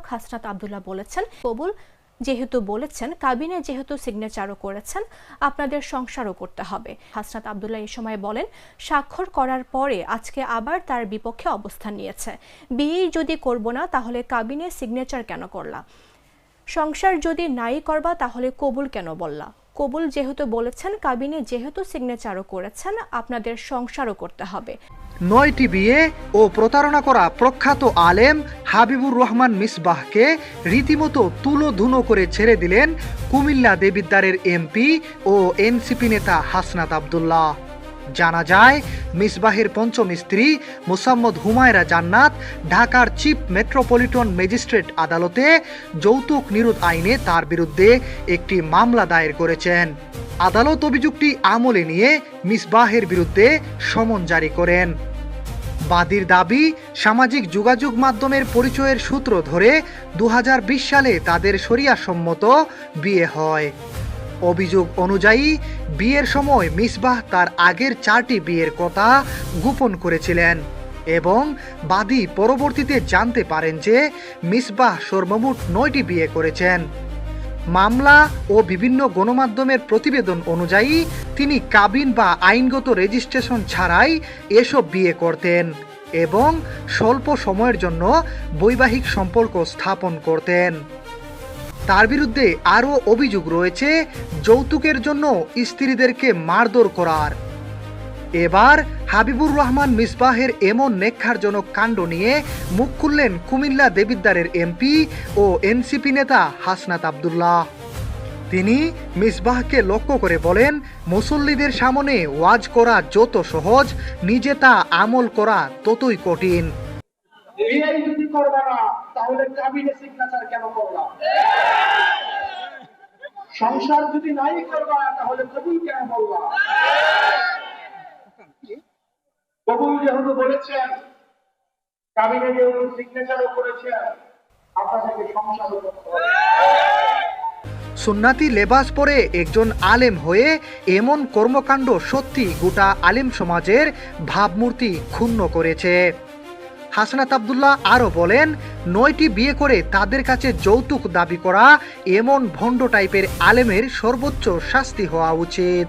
পরিচালক হাসনাত আব্দুল্লাহ বলেছেন, কবুল যেহেতু বলেছেন, কাবিনে যেহেতু সিগনেচারও করেছেন, আপনাদের সংসারও করতে হবে। হাসনাত আব্দুল্লাহ এই সময় বলেন, স্বাক্ষর করার পরে আজকে আবার তার বিপক্ষে অবস্থান নিয়েছে। বিয়েই যদি করব না তাহলে কাবিনে সিগনেচার কেন করলা? সংসার যদি নাই করবা তাহলে কবুল কেন বললা? কবুল যেহেতু বলেছেন, কাবিনে যেহেতু সিগনেচারও করেছেন, আপনাদের সংসারও করতে হবে। 9টি বিয়ে ও প্রতারণা করা প্রখ্যাত আলেম হাবিবুর রহমান মিসবাহকে রীতিমতো তুলোধুনো করে ছেড়ে দিলেন কুমিল্লা দেবিদ্বারের এমপি ও এনসিপি নেতা হাসনাত আব্দুল্লাহ। জানা যায়, মিসবাহের পঞ্চম স্ত্রী মোসাম্মদ হুমায়রা জান্নাত ঢাকার চিফ মেট্রোপলিটন ম্যাজিস্ট্রেট আদালতে যৌতুক নিরোধ আইনে তার বিরুদ্ধে একটি মামলা দায়ের করেছেন। আদালত অভিযোগটি আমলে নিয়ে মিসবাহের বিরুদ্ধে সমন জারি করেন। বাদীর দাবি, সামাজিক যোগাযোগ মাধ্যমের পরিচয়ের সূত্র ধরে 2020 সালে তাদের শরিয়াসম্মত বিয়ে হয়। অভিযোগ অনুযায়ী বিয়ের সময় মিসবাহ তার আগের 4টি বিয়ের কথা গোপন করেছিলেন এবং বাদী পরবর্তীতে জানতে পারেন যে মিসবাহ সর্বমোট 9টি বিয়ে করেছেন। মামলা ও বিভিন্ন গণমাধ্যমের প্রতিবেদন অনুযায়ী তিনি কাবিন বা আইনগত রেজিস্ট্রেশন ছাড়াই এসব বিয়ে করতেন এবং স্বল্প সময়ের জন্য বৈবাহিক সম্পর্ক স্থাপন করতেন। তার বিরুদ্ধে আরও অভিযোগ রয়েছে যৌতুকের জন্য স্ত্রীদেরকে মারধর করার। এবার হাবিবুর রহমান মিসবাহের এমন নেক্ষারজনক কাণ্ড নিয়ে মুখ খুললেন কুমিল্লা দেবিদ্বারের এমপি ও এনসিপি নেতা হাসনাত আব্দুল্লাহ। তিনি মিসবাহকে লক্ষ্য করে বলেন, মুসল্লিদের সামনে ওয়াজ করা যত সহজ, নিজে তা আমল করা ততই কঠিন। সংসার যদি নাই করবা তাহলে কবুল কেন বলবা? কবুল যেহেতু বলেছেন, কাবিনে যেহেতু সিগনেচারও করেছেন, আপনাদেরকে সংসারও করতে হবে। সুন্নাতি লেবাস পরে একজন আলেম হয়ে এমন কর্মকাণ্ড সত্যি গোটা আলেম সমাজের ভাবমূর্তি ক্ষুণ্ণ করেছে। হাসনাত আব্দুল্লাহ আরও বলেন, 9টি বিয়ে করে তাদের কাছে যৌতুক দাবি করা এমন ভণ্ড টাইপের আলেমের সর্বোচ্চ শাস্তি হওয়া উচিত।